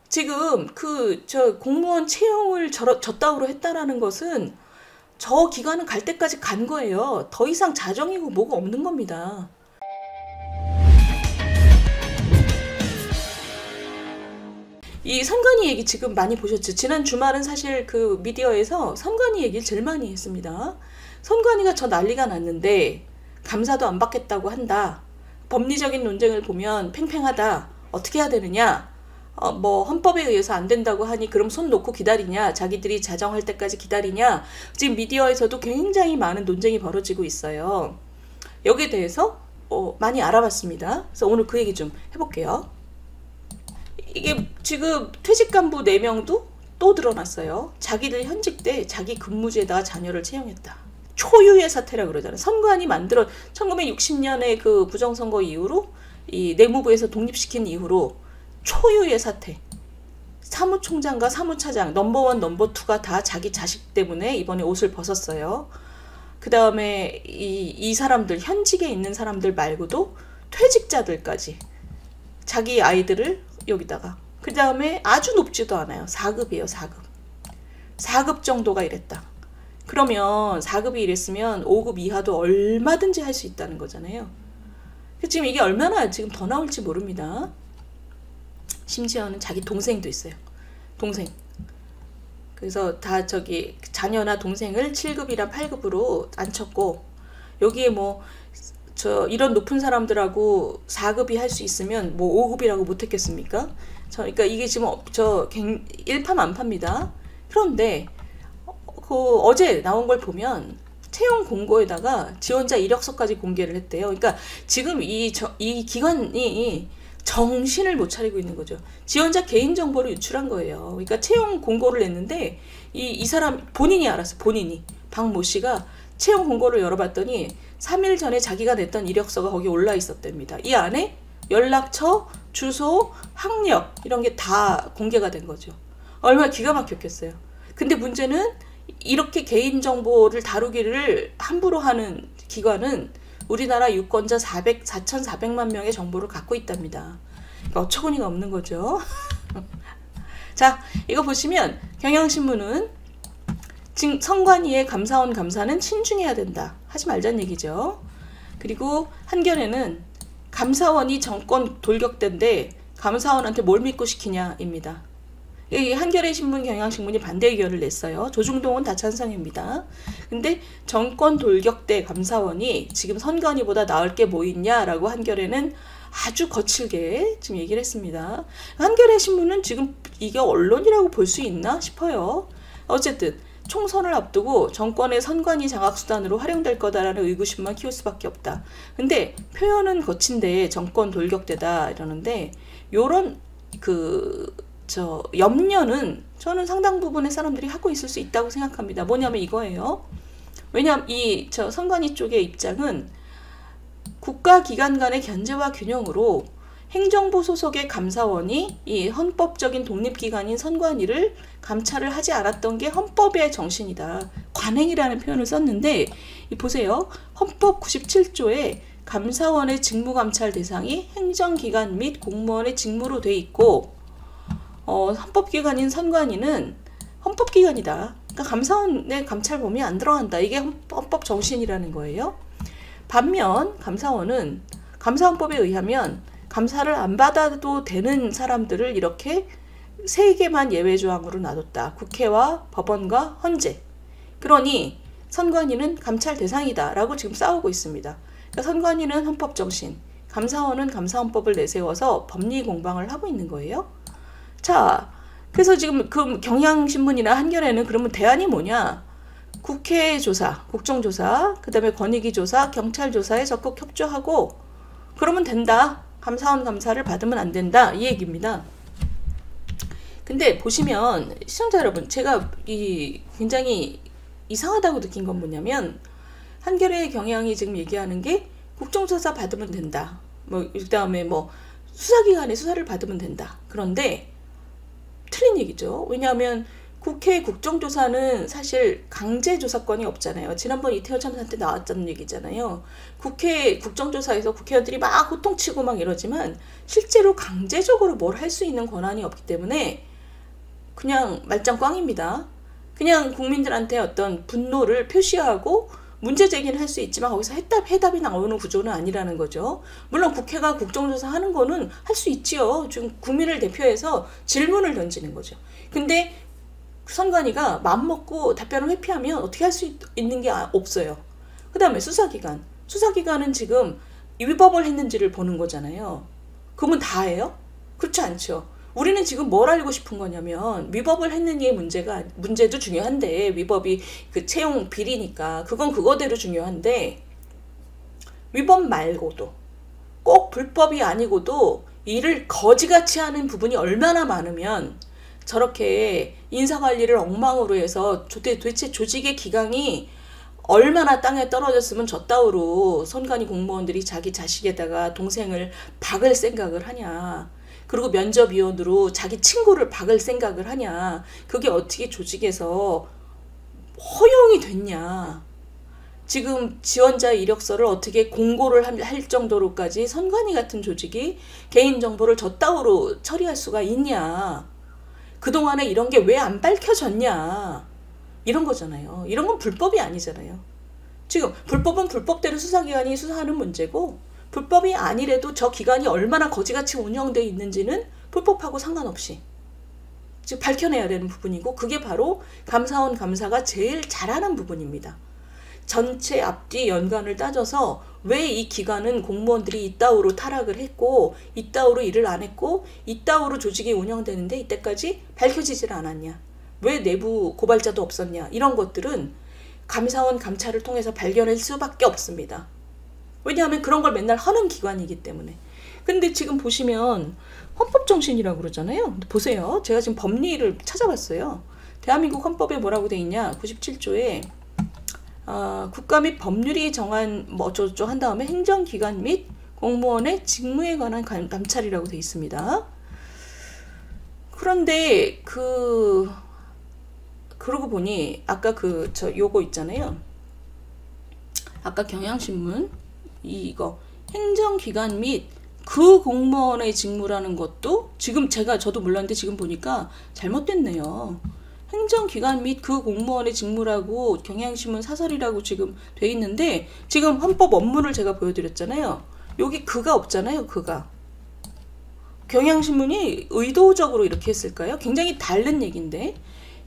지금 공무원 채용을 저따구로 했다라는 것은 저 기간은 갈 때까지 간 거예요. 더 이상 자정이고 뭐가 없는 겁니다. 이 선관위 얘기 지금 많이 보셨죠? 지난 주말은 사실 그 미디어에서 선관위 얘기를 제일 많이 했습니다. 선관위가 저 난리가 났는데 감사도 안 받겠다고 한다. 법리적인 논쟁을 보면 팽팽하다. 어떻게 해야 되느냐? 뭐 헌법에 의해서 안 된다고 하니 그럼 손 놓고 기다리냐? 자기들이 자정할 때까지 기다리냐? 지금 미디어에서도 굉장히 많은 논쟁이 벌어지고 있어요. 여기에 대해서 많이 알아봤습니다. 그래서 오늘 그 얘기 좀 해볼게요. 이게 지금 퇴직 간부 4명도 또 드러났어요. 자기들 현직 때 자기 근무지에다가 자녀를 채용했다. 초유의 사태라 그러잖아요. 선관위 1960년에 그 부정선거 이후로 이 내무부에서 독립시킨 이후로 초유의 사태. 사무총장과 사무차장 넘버1, 넘버2가 다 자기 자식 때문에 이번에 옷을 벗었어요. 그 다음에 이 사람들, 현직에 있는 사람들 말고도 퇴직자들까지 자기 아이들을 여기다가, 그 다음에 아주 높지도 않아요. 4급이에요. 4급. 4급 정도가 이랬다. 그러면 4급이 이랬으면 5급 이하도 얼마든지 할 수 있다는 거잖아요. 지금 이게 얼마나 지금 더 나올지 모릅니다. 심지어는 자기 동생도 있어요. 동생. 그래서 다 자녀나 동생을 7급이랑 8급으로 앉혔고, 여기에 이런 높은 사람들하고 4급이 할 수 있으면 5급이라고 못했겠습니까? 그러니까 이게 지금 일파만파입니다. 그런데 어제 나온 걸 보면 채용 공고에다가 지원자 이력서까지 공개를 했대요. 그러니까 지금 이 기관이 정신을 못 차리고 있는 거죠. 지원자 개인정보를 유출한 거예요. 그러니까 채용 공고를 냈는데 이 사람 본인이 알았어. 본인이. 박모 씨가 채용 공고를 열어봤더니 3일 전에 자기가 냈던 이력서가 거기 올라 있었답니다. 이 안에 연락처, 주소, 학력 이런 게 다 공개가 된 거죠. 얼마나 기가 막혔겠어요. 근데 문제는 이렇게 개인정보를 다루기를 함부로 하는 기관은 우리나라 유권자 4,400만 명의 정보를 갖고 있답니다. 그러니까 어처구니가 없는 거죠. 자, 이거 보시면 경향신문은 선관위의 감사원 감사는 신중해야 된다. 하지 말자는 얘기죠. 그리고 한겨레는 감사원이 정권 돌격대인데 감사원한테 뭘 믿고 시키냐입니다. 한겨레 신문, 경향신문이 반대 의견을 냈어요. 조중동은 다 찬성입니다. 근데 정권 돌격대 감사원이 지금 선관위보다 나을 게 뭐 있냐라고 한겨레는 아주 거칠게 지금 얘기를 했습니다. 한겨레 신문은 지금 이게 언론이라고 볼 수 있나 싶어요. 어쨌든 총선을 앞두고 정권의 선관위 장악수단으로 활용될 거다라는 의구심만 키울 수밖에 없다. 근데 표현은 거친데 정권 돌격대다 이러는데 요런 염려는 저는 상당 부분의 사람들이 하고 있을 수 있다고 생각합니다. 뭐냐면 이거예요. 왜냐하면 선관위 쪽의 입장은 국가기관 간의 견제와 균형으로 행정부 소속의 감사원이 이 헌법적인 독립기관인 선관위를 감찰을 하지 않았던 게 헌법의 정신이다. 관행이라는 표현을 썼는데 보세요. 헌법 97조에 감사원의 직무감찰 대상이 행정기관 및 공무원의 직무로 돼 있고 헌법기관인 선관위는 헌법기관이다. 그러니까 감사원의 감찰 범위에 안 들어간다. 이게 헌법 정신이라는 거예요. 반면 감사원은 감사헌법에 의하면 감사를 안 받아도 되는 사람들을 이렇게 3개만 예외 조항으로 놔뒀다. 국회와 법원과 헌재. 그러니 선관위는 감찰 대상이다 라고 지금 싸우고 있습니다. 그러니까 선관위는 헌법 정신, 감사원은 감사헌법을 내세워서 법리 공방을 하고 있는 거예요. 자, 그래서 지금 그 경향신문이나 한겨레는 그러면 대안이 뭐냐? 국회 조사, 국정조사, 그 다음에 권익위 조사, 경찰 조사에 적극 협조하고 그러면 된다. 감사원 감사를 받으면 안 된다. 이 얘기입니다. 근데 보시면 시청자 여러분, 제가 굉장히 이상하다고 느낀 건 뭐냐면 한겨레의 경향이 지금 얘기하는 게 국정조사 받으면 된다. 그 다음에 수사기관에 수사를 받으면 된다. 그런데 틀린 얘기죠. 왜냐하면 국회 국정조사는 사실 강제조사권이 없잖아요. 지난번 이태원 참사 때 나왔던 얘기잖아요. 국회 국정조사에서 국회의원들이 막 호통치고 막 이러지만 실제로 강제적으로 뭘 할 수 있는 권한이 없기 때문에 그냥 말짱 꽝입니다. 그냥 국민들한테 어떤 분노를 표시하고 문제 제기는 할 수 있지만 거기서 해답이 나오는 구조는 아니라는 거죠. 물론 국회가 국정조사 하는 거는 할 수 있지요. 지금 국민을 대표해서 질문을 던지는 거죠. 근데 선관위가 맘먹고 답변을 회피하면 어떻게 할 수 있는 게 없어요. 그 다음에 수사기관. 수사기관은 지금 위법을 했는지를 보는 거잖아요. 그러면 다 해요? 그렇지 않죠. 우리는 지금 뭘 알고 싶은 거냐면 위법을 했느냐의 문제도 중요한데 위법이 그 채용 비리니까 그건 그거대로 중요한데 위법 말고도 꼭 불법이 아니고도 일을 거지같이 하는 부분이 얼마나 많으면 저렇게 인사관리를 엉망으로 해서 도대체 조직의 기강이 얼마나 땅에 떨어졌으면 저따위로 선관위 공무원들이 자기 자식에다가 동생을 박을 생각을 하냐. 그리고 면접위원으로 자기 친구를 박을 생각을 하냐. 그게 어떻게 조직에서 허용이 됐냐. 지금 지원자 이력서를 어떻게 공고를 할 정도로까지 선관위 같은 조직이 개인정보를 저따위로 처리할 수가 있냐. 그동안에 이런 게 왜 안 밝혀졌냐. 이런 거잖아요. 이런 건 불법이 아니잖아요. 지금 불법은 불법대로 수사기관이 수사하는 문제고 불법이 아니래도 저 기관이 얼마나 거지같이 운영되어 있는지는 불법하고 상관없이 즉 밝혀내야 되는 부분이고 그게 바로 감사원 감사가 제일 잘하는 부분입니다. 전체 앞뒤 연관을 따져서 왜 이 기관은 공무원들이 이따위로 타락을 했고 이따위로 일을 안 했고 이따위로 조직이 운영되는데 이때까지 밝혀지질 않았냐. 왜 내부 고발자도 없었냐. 이런 것들은 감사원 감찰을 통해서 발견할 수밖에 없습니다. 왜냐하면 그런 걸 맨날 하는 기관이기 때문에. 근데 지금 보시면 헌법정신이라고 그러잖아요. 보세요. 제가 지금 법리를 찾아봤어요. 대한민국 헌법에 뭐라고 돼 있냐. 97조에 국가 및 법률이 정한 뭐 어쩌고저쩌고 한 다음에 행정기관 및 공무원의 직무에 관한 감찰이라고 돼 있습니다. 그런데 그러고 보니 아까 요거 있잖아요. 아까 경향신문 이거 행정기관 및 그 공무원의 직무라는 것도 지금 저도 몰랐는데 지금 보니까 잘못됐네요. 행정기관 및 그 공무원의 직무라고 경향신문 사설이라고 지금 돼 있는데 지금 헌법 원문을 제가 보여드렸잖아요. 여기 그가 없잖아요. 그가. 경향신문이 의도적으로 이렇게 했을까요? 굉장히 다른 얘기인데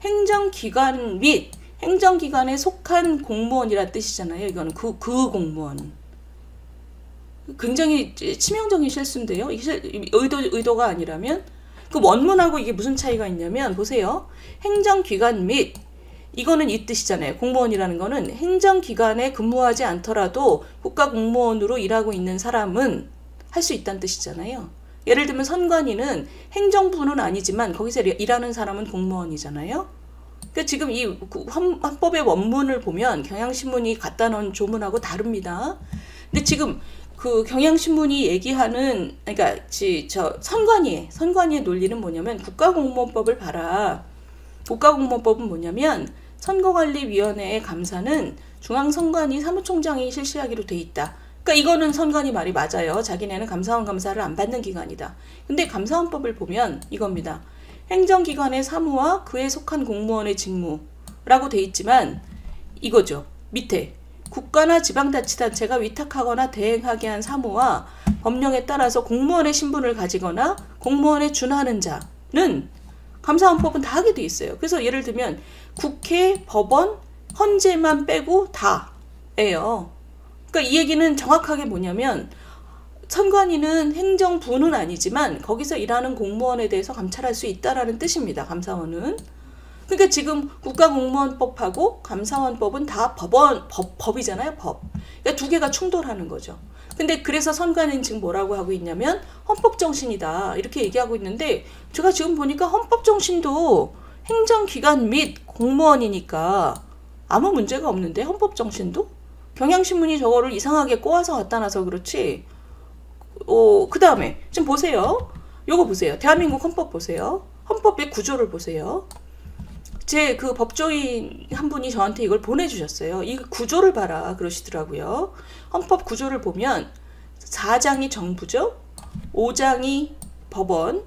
행정기관 및 행정기관에 속한 공무원이라 뜻이잖아요. 이거는 그 공무원. 굉장히 치명적인 실수인데요. 의도가 아니라면 그 원문하고 이게 무슨 차이가 있냐면 보세요. 행정기관 및 이거는 이 뜻이잖아요. 공무원이라는 거는 행정기관에 근무하지 않더라도 국가공무원으로 일하고 있는 사람은 할 수 있다는 뜻이잖아요. 예를 들면 선관위는 행정부는 아니지만 거기서 일하는 사람은 공무원이잖아요. 그러니까 지금 이 헌법의 원문을 보면 경향신문이 갖다 놓은 조문하고 다릅니다. 근데 지금 그 경향신문이 얘기하는 그러니까 선관위의 논리는 뭐냐면 국가공무원법을 봐라. 국가공무원법은 뭐냐면 선거관리위원회의 감사는 중앙선관위 사무총장이 실시하기로 돼 있다. 그러니까 이거는 선관위 말이 맞아요. 자기네는 감사원 감사를 안 받는 기관이다. 근데 감사원법을 보면 이겁니다. 행정기관의 사무와 그에 속한 공무원의 직무라고 돼 있지만 이거죠. 밑에 국가나 지방자치단체가 위탁하거나 대행하게 한 사무와 법령에 따라서 공무원의 신분을 가지거나 공무원에 준하는 자는 감사원법은 다 하게 돼 있어요. 그래서 예를 들면 국회, 법원, 헌재만 빼고 다예요. 그러니까 이 얘기는 정확하게 뭐냐면 선관위는 행정부는 아니지만 거기서 일하는 공무원에 대해서 감찰할 수 있다라는 뜻입니다. 감사원은. 그러니까 지금 국가공무원법하고 감사원법은 다 법이잖아요. 법. 그러니까 두 개가 충돌하는 거죠. 근데 그래서 선관위는 지금 뭐라고 하고 있냐면 헌법정신이다 이렇게 얘기하고 있는데 제가 지금 보니까 헌법정신도 행정기관 및 공무원이니까 아무 문제가 없는데 헌법정신도? 경향신문이 저거를 이상하게 꼬아서 갖다 놔서 그렇지. 그 다음에 지금 보세요. 요거 보세요. 대한민국 헌법 보세요. 헌법의 구조를 보세요. 제 그 법조인 한 분이 저한테 이걸 보내주셨어요. 이 구조를 봐라 그러시더라고요. 헌법 구조를 보면 4장이 정부죠. 5장이 법원,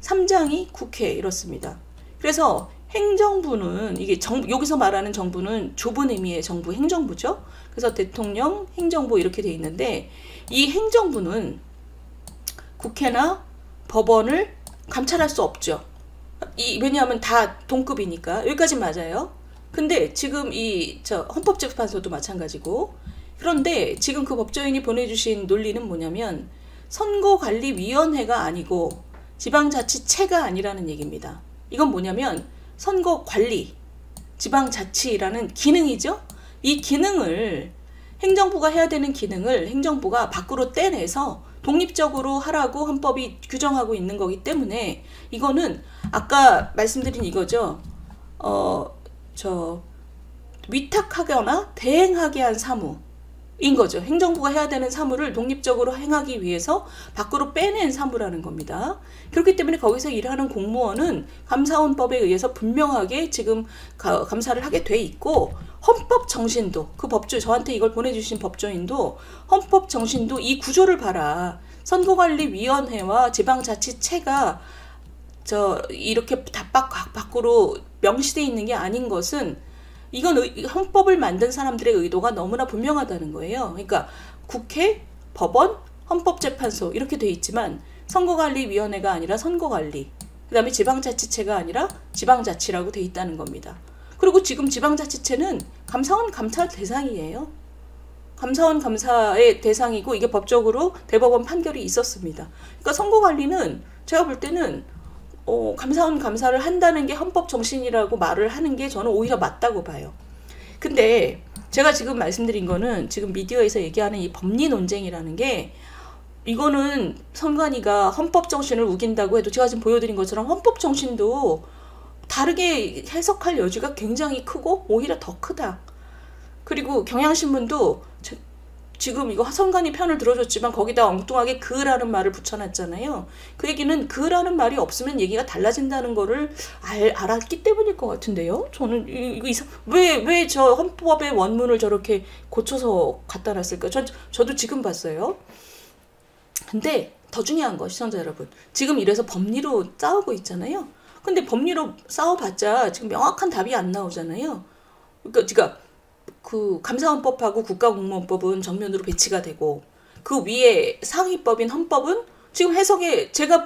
3장이 국회 이렇습니다. 그래서 행정부는 이게 여기서 말하는 정부는 좁은 의미의 정부 행정부죠. 그래서 대통령, 행정부 이렇게 돼 있는데 이 행정부는 국회나 법원을 감찰할 수 없죠. 왜냐하면 다 동급이니까. 여기까지 맞아요. 근데 지금 헌법재판소도 마찬가지고. 그런데 지금 그 법조인이 보내주신 논리는 뭐냐면 선거관리위원회가 아니고 지방자치체가 아니라는 얘기입니다. 이건 뭐냐면 선거관리, 지방자치라는 기능이죠. 이 기능을 행정부가 해야 되는 기능을 행정부가 밖으로 떼내서 독립적으로 하라고 헌법이 규정하고 있는 거기 때문에 이거는 아까 말씀드린 이거죠. 위탁하거나 대행하게 한 사무인 거죠. 행정부가 해야 되는 사무를 독립적으로 행하기 위해서 밖으로 빼낸 사무라는 겁니다. 그렇기 때문에 거기서 일하는 공무원은 감사원법에 의해서 분명하게 지금 감사를 하게 돼 있고 헌법 정신도 저한테 이걸 보내주신 법조인도 헌법 정신도 이 구조를 봐라. 선거관리위원회와 지방자치체가 이렇게 다 밖으로 명시되어 있는 게 아닌 것은 이건 헌법을 만든 사람들의 의도가 너무나 분명하다는 거예요. 그러니까 국회, 법원, 헌법재판소 이렇게 돼 있지만 선거관리위원회가 아니라 선거관리, 그 다음에 지방자치체가 아니라 지방자치라고 돼 있다는 겁니다. 그리고 지금 지방자치체는 감사원 감사 대상이에요. 감사원 감사의 대상이고 이게 법적으로 대법원 판결이 있었습니다. 그러니까 선거관리는 제가 볼 때는 감사원 감사를 한다는 게 헌법 정신이라고 말을 하는 게 저는 오히려 맞다고 봐요. 근데 제가 지금 말씀드린 거는 지금 미디어에서 얘기하는 이 법리 논쟁이라는 게 이거는 선관위가 헌법 정신을 우긴다고 해도 제가 지금 보여드린 것처럼 헌법 정신도 다르게 해석할 여지가 굉장히 크고 오히려 더 크다. 그리고 경향신문도 지금 이거 선관위 편을 들어줬지만 거기다 엉뚱하게 그라는 말을 붙여놨잖아요. 그 얘기는 그라는 말이 없으면 얘기가 달라진다는 거를 알았기 때문일 것 같은데요. 저는 왜 저 헌법의 원문을 저렇게 고쳐서 갖다 놨을까? 저도 지금 봤어요. 근데 더 중요한 거 시청자 여러분, 지금 이래서 법리로 싸우고 있잖아요. 근데 법리로 싸워봤자 지금 명확한 답이 안 나오잖아요. 그러니까 그 감사원법하고 국가공무원법은 정면으로 배치가 되고 그 위에 상위법인 헌법은 지금 해석에 제가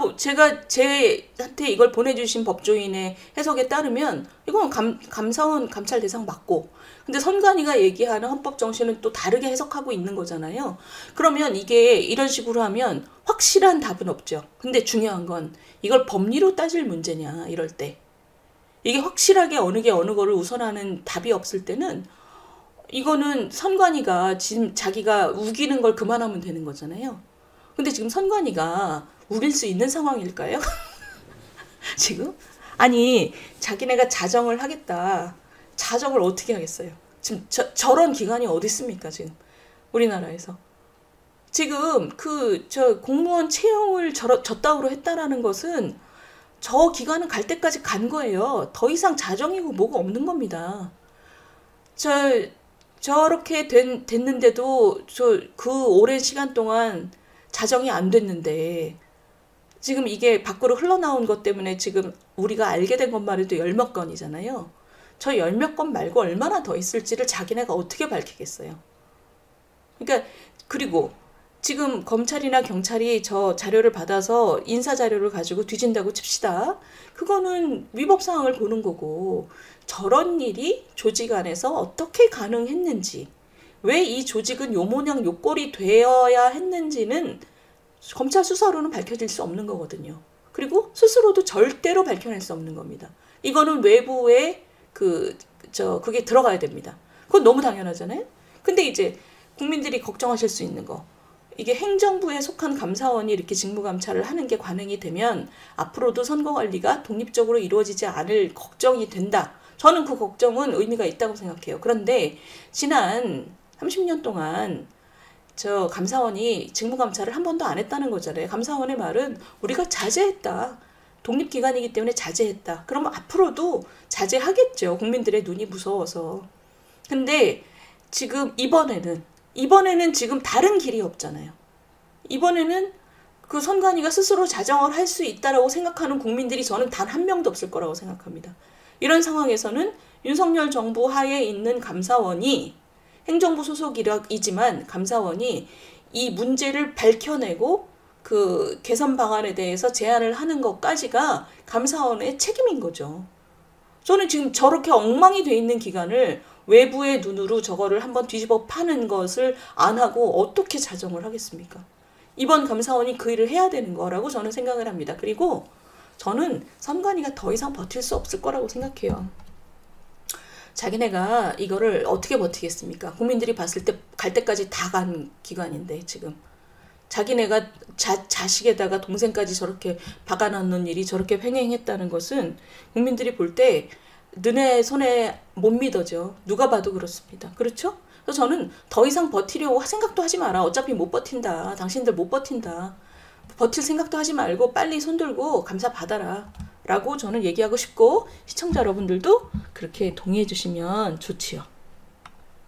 제한테 이걸 보내주신 법조인의 해석에 따르면 이건 감사원 감찰 대상 맞고, 근데 선관위가 얘기하는 헌법 정신은 또 다르게 해석하고 있는 거잖아요. 그러면 이게 이런 식으로 하면 확실한 답은 없죠. 근데 중요한 건 이걸 법리로 따질 문제냐 이럴 때, 이게 확실하게 어느 게 어느 거를 우선하는 답이 없을 때는 이거는 선관위가 지금 자기가 우기는 걸 그만하면 되는 거잖아요. 근데 지금 선관위가 우길 수 있는 상황일까요? 지금? 아니, 자기네가 자정을 하겠다. 자정을 어떻게 하겠어요? 지금 저런 기관이 어디 있습니까, 지금? 우리나라에서. 지금 공무원 채용을 저따구로 했다라는 것은 저 기관은 갈 때까지 간 거예요. 더 이상 자정이고 뭐가 없는 겁니다. 저렇게 됐는데도 그 오랜 시간 동안 자정이 안 됐는데 지금 이게 밖으로 흘러나온 것 때문에 지금 우리가 알게 된 것만 해도 10몇 건이잖아요. 저 10몇 건 말고 얼마나 더 있을지를 자기네가 어떻게 밝히겠어요. 그러니까 그리고 지금 검찰이나 경찰이 저 자료를 받아서 인사자료를 가지고 뒤진다고 칩시다. 그거는 위법사항을 보는 거고, 저런 일이 조직 안에서 어떻게 가능했는지, 왜 이 조직은 요 모양 요 꼴이 되어야 했는지는 검찰 수사로는 밝혀질 수 없는 거거든요. 그리고 스스로도 절대로 밝혀낼 수 없는 겁니다. 이거는 외부에 그게 들어가야 됩니다. 그건 너무 당연하잖아요. 근데 이제 국민들이 걱정하실 수 있는 거, 이게 행정부에 속한 감사원이 이렇게 직무감찰을 하는 게 관행이 되면 앞으로도 선거관리가 독립적으로 이루어지지 않을 걱정이 된다. 저는 그 걱정은 의미가 있다고 생각해요. 그런데 지난 30년 동안 저 감사원이 직무감찰을 한 번도 안 했다는 거잖아요. 감사원의 말은 우리가 자제했다. 독립기관이기 때문에 자제했다. 그러면 앞으로도 자제하겠죠. 국민들의 눈이 무서워서. 근데 지금 이번에는 지금 다른 길이 없잖아요. 이번에는 그 선관위가 스스로 자정을 할 수 있다라고 생각하는 국민들이 저는 단 한 명도 없을 거라고 생각합니다. 이런 상황에서는 윤석열 정부 하에 있는 감사원이 행정부 소속이지만 감사원이 이 문제를 밝혀내고 그 개선 방안에 대해서 제안을 하는 것까지가 감사원의 책임인 거죠. 저는 지금 저렇게 엉망이 돼 있는 기관을 외부의 눈으로 저거를 한번 뒤집어 파는 것을 안 하고 어떻게 자정을 하겠습니까? 이번 감사원이 그 일을 해야 되는 거라고 저는 생각을 합니다. 그리고 저는 선관위가 더 이상 버틸 수 없을 거라고 생각해요. 자기네가 이거를 어떻게 버티겠습니까? 국민들이 봤을 때 갈 때까지 다 간 기관인데 지금. 자기네가 자식에다가 동생까지 저렇게 박아넣는 일이 저렇게 횡행했다는 것은 국민들이 볼 때 너네 손에 못 믿어져. 누가 봐도 그렇습니다. 그렇죠? 그래서 저는 더 이상 버티려고 생각도 하지 마라. 어차피 못 버틴다. 당신들 못 버틴다. 버틸 생각도 하지 말고 빨리 손들고 감사 받아라. 라고 저는 얘기하고 싶고 시청자 여러분들도 그렇게 동의해 주시면 좋지요.